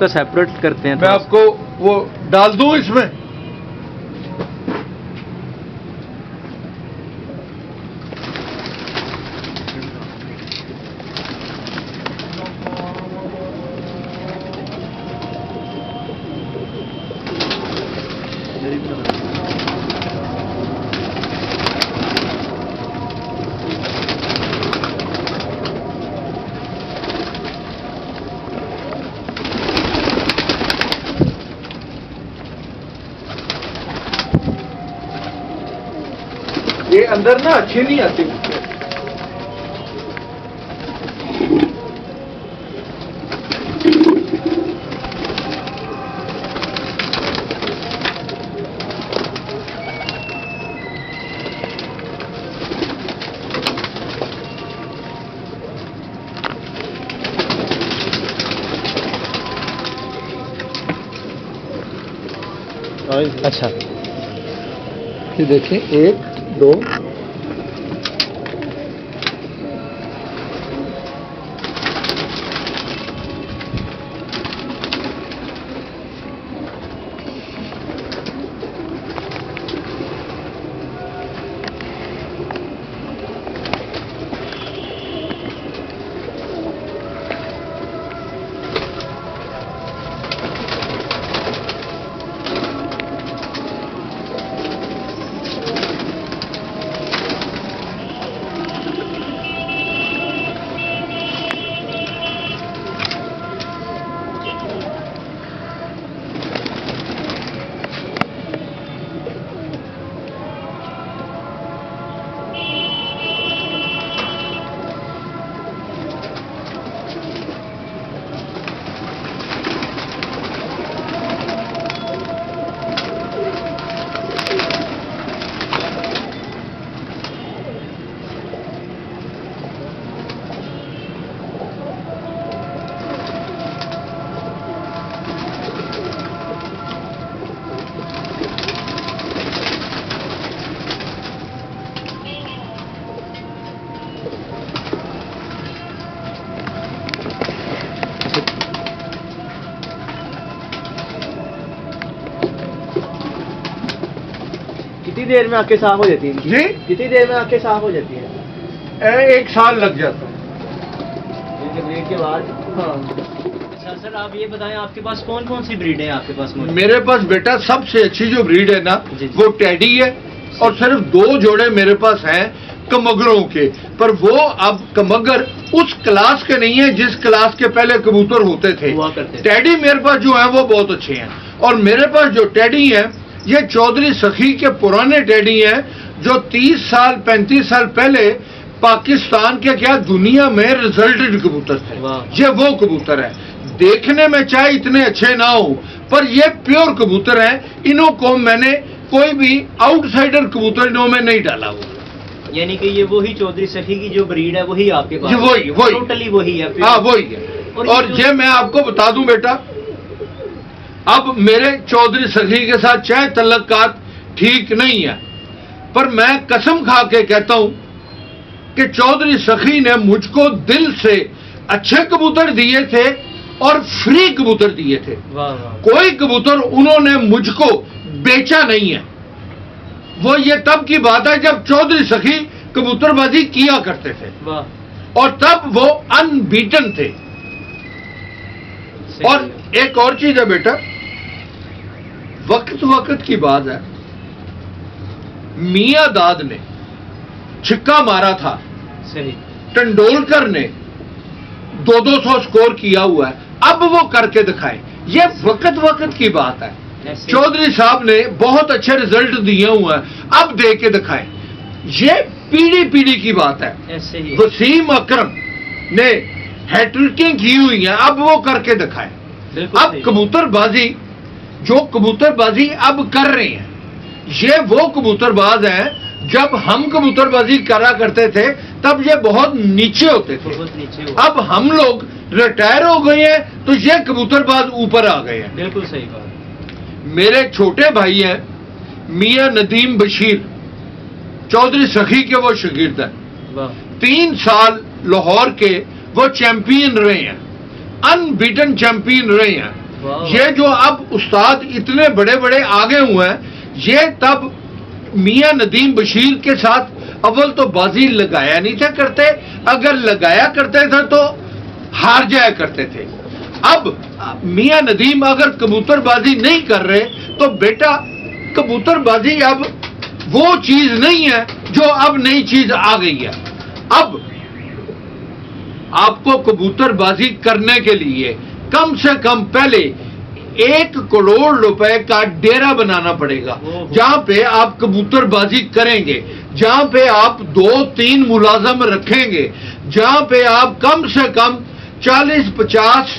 کا سیپریٹ کرتے ہیں. میں آپ کو وہ ڈال دوں اس میں. یہ اندر نا اچھی نہیں آتی. اچھا یہ دیکھیں 1 2 کتنی دیر میں آنکھیں صاف ہو جاتی ہیں؟ جی کتنی دیر میں آنکھیں صاف ہو جاتی ہیں؟ 1 سال لگ جاتا ہے. بریڈ کے بعد. ہاں. اچھا سر آپ یہ بتائیں آپ کے پاس کون کون سی بریڈیں ہیں آپ کے پاس موجود؟ میرے پاس بیٹا سب سے اچھی جو بریڈ ہے نا جی. وہ ٹیڈی ہے اور صرف 2 جوڑے میرے پاس ہیں کمگروں کے. پر وہ اب کمگر اس کلاس کے نہیں ہیں جس کلاس کے پہلے کبوتر ہوتے تھے. ہوا کرتے تھے. ٹیڈی میرے پاس جو ہیں وہ بہت اچھے ہیں. اور میرے پاس جو ٹیڈی ہیں یہ چودھری سخی کے پرانے ٹیڈی ہیں جو 30 سال 35 سال پہلے پاکستان کے کیا دنیا میں ریزلٹڈ کبوتر تھے. یہ وہ کبوتر ہے. دیکھنے میں چاہے اتنے اچھے نہ ہوں پر یہ پیور کبوتر ہیں. انہوں کو میں نے کوئی بھی آؤٹ سائڈر کبوتر انہوں میں نہیں ڈالا ہوا. یعنی کہ یہ وہی چودھری سخی کی جو بریڈ ہے وہی آپ کے پاس؟ وہی ٹوٹلی وہی ہے. ہاں وہی ہے. اور یہ میں آپ کو بتا دوں بیٹا اب میرے چودھری سخی کے ساتھ چاہے تعلقات ٹھیک نہیں ہے پر میں قسم کھا کے کہتا ہوں کہ چودھری سخی نے مجھ کو دل سے اچھے کبوتر دیے تھے اور فری کبوتر دیے تھے. کوئی کبوتر انہوں نے مجھ کو بیچا نہیں ہے. وہ یہ تب کی بات ہے جب چودھری سخی کبوتر بازی کیا کرتے تھے اور تب وہ ان بیٹن تھے. اور ایک اور چیز ہے بیٹا وقت کی بات ہے. میاں داد نے چھکا مارا تھا ٹنڈولکر نے 200 سکور کیا ہوا ہے. اب وہ کر کے دکھائے. یہ وقت کی بات ہے. چودھری صاحب نے بہت اچھے ریزلٹ دیے ہوئے ہیں. اب دے کے دکھائے. یہ پیڑھی کی بات ہے. وسیم اکرم نے ہیٹرکنگ کی ہوئی ہے. اب وہ کر کے دکھائے. اب کبوتر بازی جو کبوتر بازی اب کر رہے ہیں یہ وہ کبوتر باز ہیں جب ہم کبوتر بازی کرا کرتے تھے تب یہ بہت نیچے ہوتے تھے. اب ہم لوگ ریٹائر ہو گئے ہیں تو یہ کبوتر باز اوپر آ گئے ہیں. بالکل صحیح بات. میرے چھوٹے بھائی ہیں میاں ندیم بشیر چودھری سخی کے وہ شاگرد ہیں. 3 سال لاہور کے وہ چیمپئن رہے ہیں. ان بیٹن چیمپئن رہے ہیں. یہ جو اب استاد اتنے بڑے بڑے آگے ہوئے ہیں، یہ تب میاں ندیم بشیر کے ساتھ اول تو بازی لگایا نہیں تھا کرتے، اگر لگایا کرتے تھے تو ہار جایا کرتے تھے۔ اب میاں ندیم اگر کبوتر بازی نہیں کر رہے تو بیٹا کبوتر بازی اب وہ چیز نہیں ہے جو اب نئی چیز آ گئی ہے۔ اب آپ کو کبوتر بازی کرنے کے لیے کم سے کم پہلے 1 کروڑ روپے کا ڈیرا بنانا پڑے گا، جہاں پہ آپ کبوتر بازی کریں گے، جہاں پہ آپ 2-3 ملازم رکھیں گے، جہاں پہ آپ کم سے کم 40-50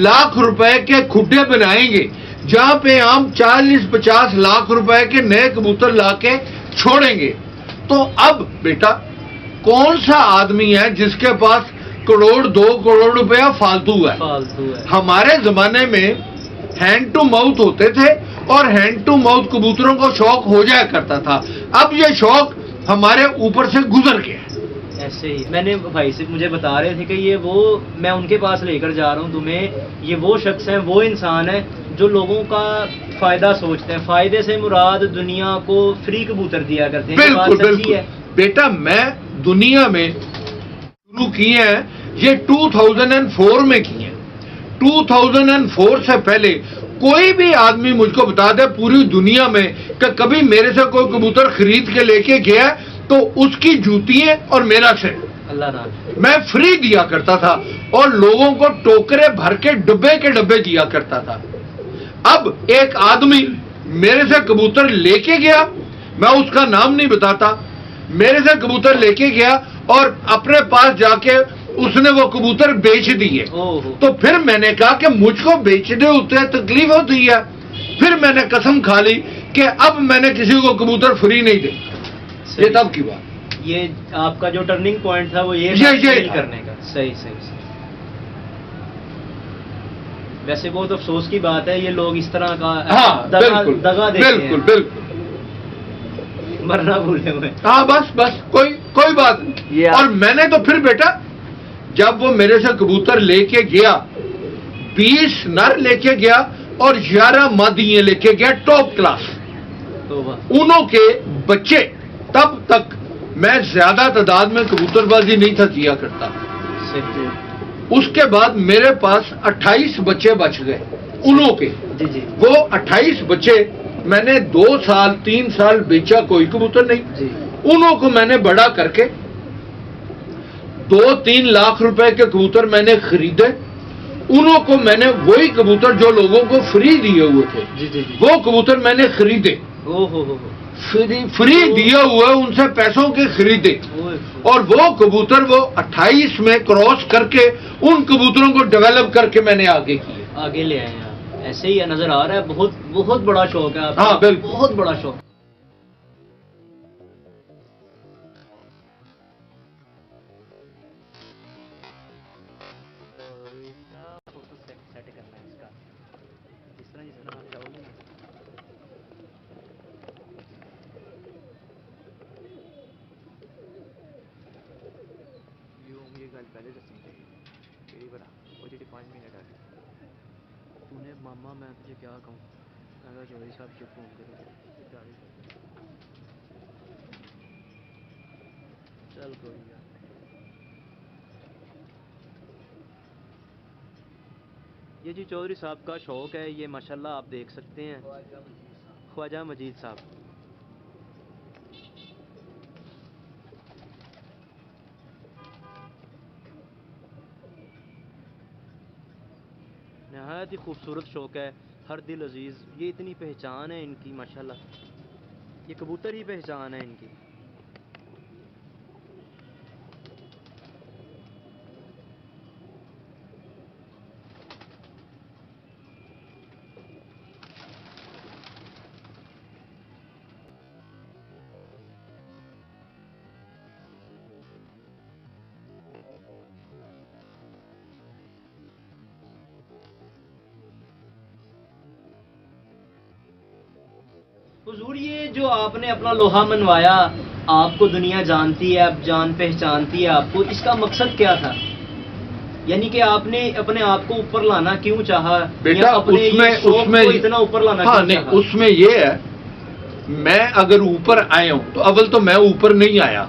لاکھ روپے کے کھڈے بنائیں گے، جہاں پہ ہم 40-50 لاکھ روپے کے نئے کبوتر لا کے چھوڑیں گے۔ تو اب بیٹا کون سا آدمی ہے جس کے پاس 1-2 کروڑ روپیہ فالتو ہے؟ ہمارے زمانے میں ہینڈ ٹو ماؤتھ ہوتے تھے اور ہینڈ ٹو ماؤتھ کبوتروں کو شوق ہو جایا کرتا تھا، اب یہ شوق ہمارے اوپر سے گزر گیا۔ ایسے ہی میں نے بھائی سے مجھے بتا رہے تھے کہ یہ وہ میں ان کے پاس لے کر جا رہا ہوں تمہیں، یہ وہ شخص ہیں، وہ انسان ہے جو لوگوں کا فائدہ سوچتے ہیں، فائدے سے مراد دنیا کو فری کبوتر دیا کرتے ہیں۔ بالکل بالکل بیٹا، میں دنیا میں شروع کیے ہیں یہ 2004 میں کیے ہیں۔ 2004 سے پہلے کوئی بھی آدمی مجھ کو بتا دے پوری دنیا میں کہ کبھی میرے سے کوئی کبوتر خرید کے لے کے گیا تو اس کی جوتیاں اور میرا سے اللہ رحم، میں فری دیا کرتا تھا اور لوگوں کو ٹوکرے بھر کے ڈبے دیا کرتا تھا۔ اب ایک آدمی میرے سے کبوتر لے کے گیا، میں اس کا نام نہیں بتاتا، میرے سے کبوتر لے کے گیا اور اپنے پاس جا کے اس نے وہ کبوتر بیچ دیے۔ تو پھر میں نے کہا کہ مجھ کو بیچنے ہوتے ہیں تکلیف ہوتی ہے، پھر میں نے قسم کھا لی کہ اب میں نے کسی کو کبوتر فری نہیں دے۔ یہ تب کی بات، یہ آپ کا جو ٹرننگ پوائنٹ تھا وہ یہ کرنے کا۔ صحیح۔ ویسے بہت افسوس کی بات ہے یہ لوگ اس طرح کا دغا دیتے ہیں، بالکل مرنا بھولے ہوئے۔ ہاں بس کوئی بات نہیں۔ اور میں نے تو پھر بیٹا جب وہ میرے سے کبوتر لے کے گیا، 20 نر لے کے گیا اور 11 مادیاں لے کے گیا ٹاپ کلاس، انہوں کے بچے، تب تک میں زیادہ تعداد میں کبوتر بازی نہیں تھا کیا کرتا۔ اس کے بعد میرے پاس 28 بچے بچ گئے انہوں کے، وہ 28 بچے میں نے 2 سال 3 سال بیچا، کوئی کبوتر نہیں۔ انہوں کو میں نے بڑا کر کے 2-3 لاکھ روپے کے کبوتر میں نے خریدے، انہوں کو میں نے وہی کبوتر جو لوگوں کو فری دیے ہوئے تھے وہ کبوتر میں نے خریدے، فری دیے ہوئے ان سے پیسوں کے خریدے، اور وہ کبوتر وہ 28 میں کراس کر کے ان کبوتروں کو ڈیولپ کر کے میں نے آگے کیے، آگے لے آئے ہیں۔ ایسے ہی نظر آ رہا ہے، بہت بڑا شوق ہے آپ کا۔ ہاں بالکل، بہت بڑا شوق۔ پہلے دسیں 5 منٹ ہے تو نے ماما میں تجھے کیا کہوں، اگر چودھری صاحب چپ ہوں گے چل کوئی گا۔ یہ جی چودھری صاحب کا شوق ہے، یہ ماشاءاللہ آپ دیکھ سکتے ہیں، خواجہ مجید صاحب۔ نہایت ہی خوبصورت شوق ہے، ہر دل عزیز، یہ اتنی پہچان ہے ان کی ماشاءاللہ، یہ کبوتر ہی پہچان ہے ان کی۔ حضور یہ جو آپ نے اپنا لوہا منوایا، آپ کو دنیا جانتی ہے، اب جان پہچانتی ہے آپ کو، اس کا مقصد کیا تھا؟ یعنی کہ آپ نے اپنے آپ کو اوپر لانا کیوں چاہا بیٹا یا اپنے اس میں یہ شوق کو اتنا اوپر لانا ہاں کیوں نہیں، چاہا؟ اس میں یہ ہے، میں اگر اوپر آیا ہوں تو اول تو میں اوپر نہیں آیا،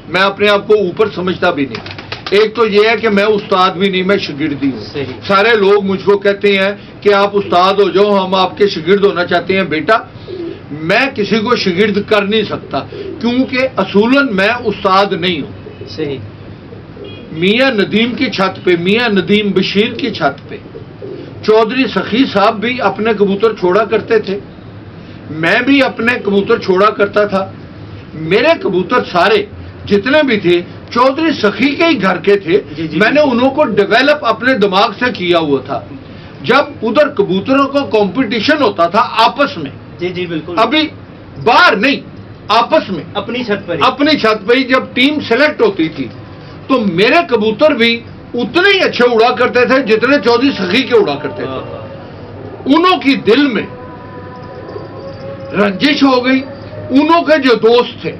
میں اپنے آپ کو اوپر سمجھتا بھی نہیں۔ ایک تو یہ ہے کہ میں استاد بھی نہیں، میں شاگردی ہوں۔ صحیح۔ سارے لوگ مجھ کو کہتے ہیں کہ آپ استاد ہو جاؤ، ہم آپ کے شاگرد ہونا چاہتے ہیں۔ بیٹا میں کسی کو شاگرد کر نہیں سکتا، کیونکہ اصولاً میں استاد نہیں ہوں۔ صحیح۔ میاں ندیم کی چھت پہ، میاں ندیم بشیر کی چھت پہ چودھری سخی صاحب بھی اپنے کبوتر چھوڑا کرتے تھے، میں بھی اپنے کبوتر چھوڑا کرتا تھا۔ میرے کبوتر سارے جتنے بھی تھے چودھری سخی کے ہی گھر کے تھے، میں نے انہوں کو ڈیولپ اپنے دماغ سے کیا ہوا تھا۔ جب ادھر کبوتروں کا کمپٹیشن ہوتا تھا آپس میں، جی جی بالکل، ابھی باہر نہیں، آپس میں اپنی چھت پر ہی۔ اپنی چھت پہ ہی جب ٹیم سلیکٹ ہوتی تھی تو میرے کبوتر بھی اتنے ہی اچھے اڑا کرتے تھے جتنے چودھری سخی کے اڑا کرتے تھے۔ انہوں کی دل میں رنجش ہو گئی، انہوں کے جو دوست تھے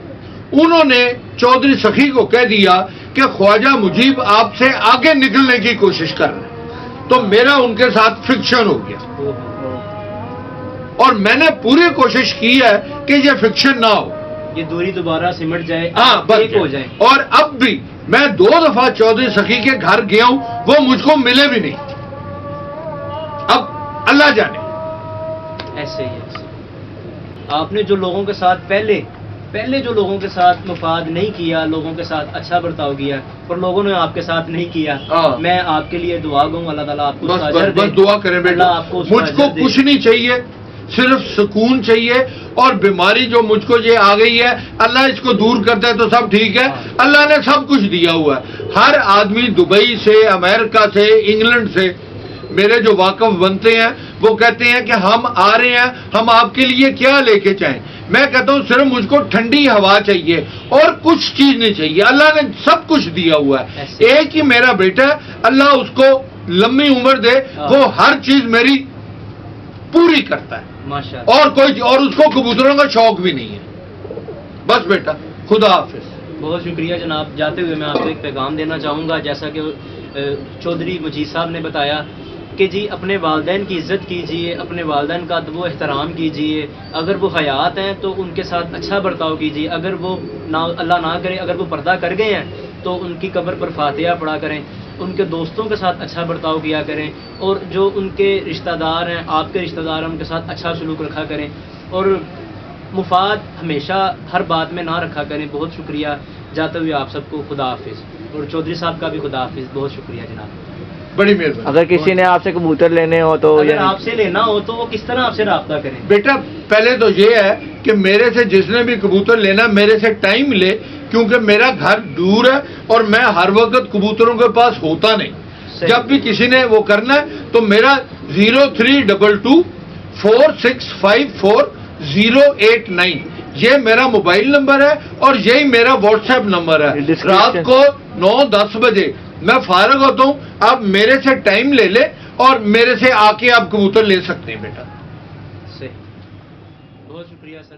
انہوں نے چودھری سخی کو کہہ دیا کہ خواجہ مجیب آپ سے آگے نکلنے کی کوشش کر رہے ہیں، تو میرا ان کے ساتھ فکشن ہو گیا، اور میں نے پوری کوشش کی ہے کہ یہ فکشن نہ ہو، یہ دوری دوبارہ سمٹ جائے، ہاں بس ایک ہو جائے۔ اور اب بھی میں 2 دفعہ چودھری سخی کے گھر گیا ہوں، وہ مجھ کو ملے بھی نہیں، اب اللہ جانے۔ ایسے ہی ایسے آپ نے جو لوگوں کے ساتھ پہلے جو لوگوں کے ساتھ مفاد نہیں کیا، لوگوں کے ساتھ اچھا برتاؤ کیا، پر لوگوں نے آپ کے ساتھ نہیں کیا، میں آپ کے لیے دعا گوں، اللہ تعالیٰ آپ کو اس کا اجر دے۔ بس دعا کریں بیٹا، اللہ آپ کو اس کا مجھ کو اجر دے۔ کچھ نہیں چاہیے، صرف سکون چاہیے، اور بیماری جو مجھ کو یہ آ گئی ہے اللہ اس کو دور کرتا ہے تو سب ٹھیک ہے، اللہ نے سب کچھ دیا ہوا ہے۔ ہر آدمی دبئی سے، امریکہ سے، انگلینڈ سے میرے جو واقف بنتے ہیں وہ کہتے ہیں کہ ہم آ رہے ہیں، ہم آپ کے لیے کیا لے کے چاہیں؟ میں کہتا ہوں صرف مجھ کو ٹھنڈی ہوا چاہیے اور کچھ چیز نہیں چاہیے، اللہ نے سب کچھ دیا ہوا ہے۔ ایک ہی میرا بیٹا ہے، اللہ اس کو لمبی عمر دے، وہ ہر چیز میری پوری کرتا ہے، ماشاءاللہ، اور اس کو کبوتروں کا شوق بھی نہیں ہے۔ بس بیٹا، خدا حافظ۔ بہت شکریہ جناب۔ جاتے ہوئے میں آپ کو ایک پیغام دینا چاہوں گا، جیسا کہ چودھری مجید صاحب نے بتایا کہ جی اپنے والدین کی عزت کیجئے، اپنے والدین کا ادب و احترام کیجئے، اگر وہ حیات ہیں تو ان کے ساتھ اچھا برتاؤ کیجئے، اگر وہ اللہ نہ کرے اگر وہ پردہ کر گئے ہیں تو ان کی قبر پر فاتحہ پڑھا کریں، ان کے دوستوں کے ساتھ اچھا برتاؤ کیا کریں، اور جو ان کے رشتہ دار ہیں، آپ کے رشتہ دار ہیں، ان کے ساتھ اچھا سلوک رکھا کریں، اور مفاد ہمیشہ ہر بات میں نہ رکھا کریں۔ بہت شکریہ۔ جاتے ہوئے آپ سب کو خدا حافظ، اور چودھری صاحب کا بھی خدا حافظ۔ بہت شکریہ جناب، بڑی مہربانی۔ اگر کسی نے آپ سے کبوتر لینے ہو تو اگر آپ سے لینا ہو تو وہ کس طرح آپ سے رابطہ کریں؟ بیٹا پہلے تو یہ ہے کہ میرے سے جس نے بھی کبوتر لینا میرے سے ٹائم لے، کیونکہ میرا گھر دور ہے اور میں ہر وقت کبوتروں کے پاس ہوتا نہیں۔ جب بھی کسی نے وہ کرنا ہے تو میرا 0322 4654 089 یہ میرا موبائل نمبر ہے، اور یہی میرا واٹس ایپ نمبر ہے۔ رات کو 9-10 بجے میں فارغ ہوتا ہوں، آپ میرے سے ٹائم لے لیں اور میرے سے آ کے آپ کبوتر لے سکتے ہیں بیٹا۔ صحیح، بہت شکریہ سر۔